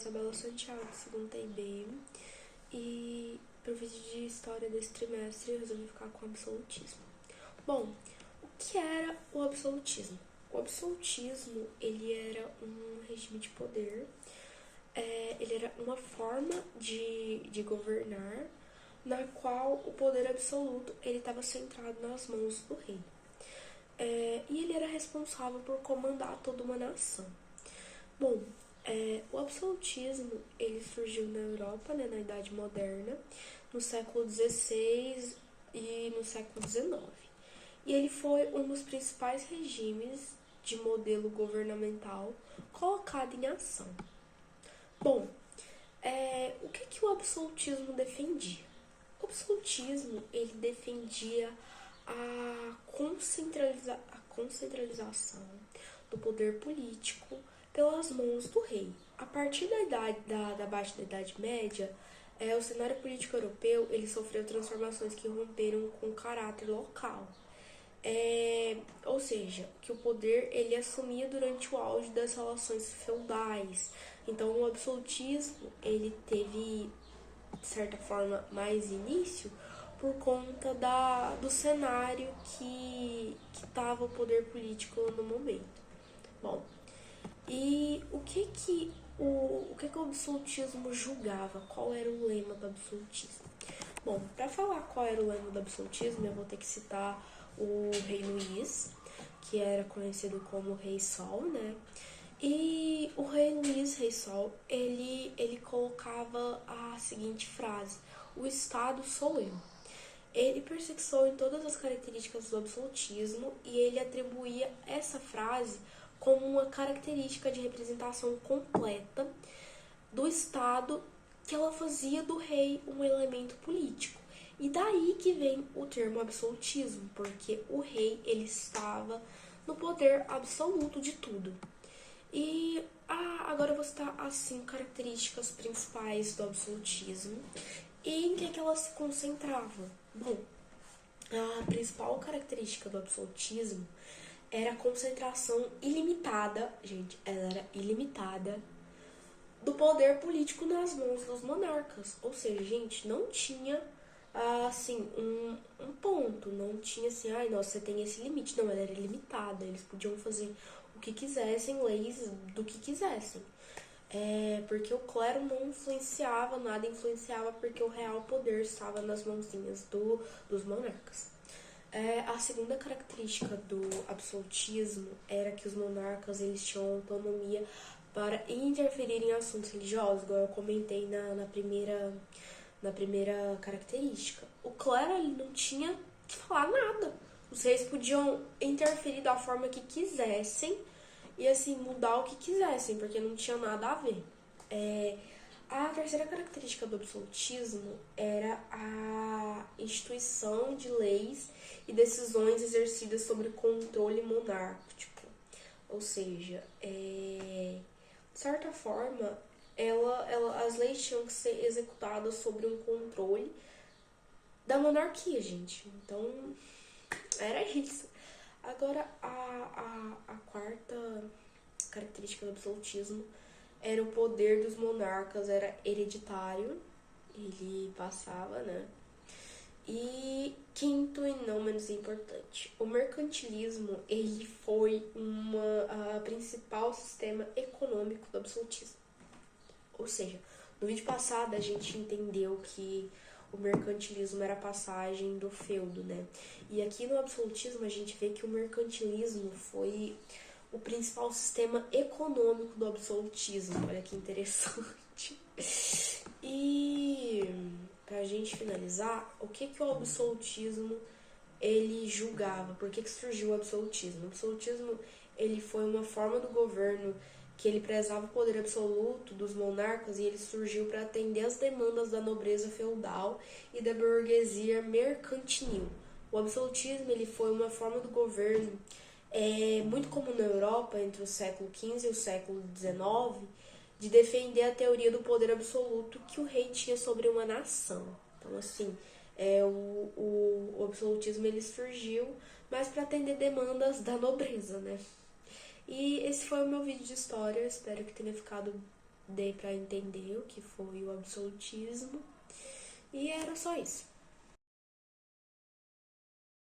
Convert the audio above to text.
Isabela Santiago, do segundo TIB, e para o vídeo de história desse trimestre eu resolvi ficar com o absolutismo. Bom, o que era o absolutismo? O absolutismo, ele era um regime de poder, ele era uma forma de governar na qual o poder absoluto ele estava centrado nas mãos do rei. E ele era responsável por comandar toda uma nação. Bom, o absolutismo ele surgiu na Europa, né, na Idade Moderna, no século XVI e no século XIX. E ele foi um dos principais regimes de modelo governamental colocado em ação. Bom, o que o absolutismo defendia? O absolutismo ele defendia a concentralização do poder político pelas mãos do rei. A partir da baixa da Idade Média, o cenário político europeu ele sofreu transformações que romperam com o caráter local. Ou seja, que o poder ele assumia durante o auge das relações feudais. Então, o absolutismo ele teve, de certa forma, mais início por conta do cenário que estava o poder político no momento. Bom, e o que o absolutismo julgava? Qual era o lema do absolutismo? Bom, para falar qual era o lema do absolutismo, eu vou ter que citar o rei Luís, que era conhecido como Rei Sol, né? E o rei Luís, Rei Sol, ele colocava a seguinte frase: o Estado sou eu. Ele persexou em todas as características do absolutismo e ele atribuía essa frase como uma característica de representação completa do Estado, que ela fazia do rei um elemento político. E daí que vem o termo absolutismo, porque o rei ele estava no poder absoluto de tudo. E agora eu vou citar as 5 características principais do absolutismo e em que ela se concentrava. Bom, a principal característica do absolutismo era a concentração ilimitada, gente, ela era ilimitada, do poder político nas mãos dos monarcas. Ou seja, gente, não tinha assim, um ponto, não tinha assim, nossa, você tem esse limite. Não, ela era ilimitada, eles podiam fazer o que quisessem, leis do que quisessem. Porque o clero não influenciava, nada influenciava, porque o real poder estava nas mãozinhas dos monarcas. A segunda característica do absolutismo era que os monarcas eles tinham autonomia para interferir em assuntos religiosos, igual eu comentei na primeira característica. O clero ele não tinha que falar nada. Os reis podiam interferir da forma que quisessem e assim mudar o que quisessem, porque não tinha nada a ver. A terceira característica do absolutismo era a instituição de leis e decisões exercidas sobre controle monárquico. Ou seja, de certa forma, as leis tinham que ser executadas sobre um controle da monarquia, gente. Então, era isso. Agora, a quarta característica do absolutismo era o poder dos monarcas, era hereditário, ele passava, né? E quinto e não menos importante, o mercantilismo, ele foi a principal sistema econômico do absolutismo. Ou seja, no vídeo passado a gente entendeu que o mercantilismo era a passagem do feudo, né? E aqui no absolutismo a gente vê que o mercantilismo foi o principal sistema econômico do absolutismo. Olha que interessante. E pra gente finalizar, o que o absolutismo ele julgava? Por que surgiu o absolutismo? O absolutismo ele foi uma forma do governo que ele prezava o poder absoluto dos monarcas e ele surgiu para atender as demandas da nobreza feudal e da burguesia mercantil. O absolutismo ele foi uma forma do governo muito comum na Europa entre o século XV e o século XIX, de defender a teoria do poder absoluto que o rei tinha sobre uma nação. Então, assim, o absolutismo ele surgiu mais para atender demandas da nobreza, né? E esse foi o meu vídeo de história, espero que tenha ficado dei para entender o que foi o absolutismo. E era só isso.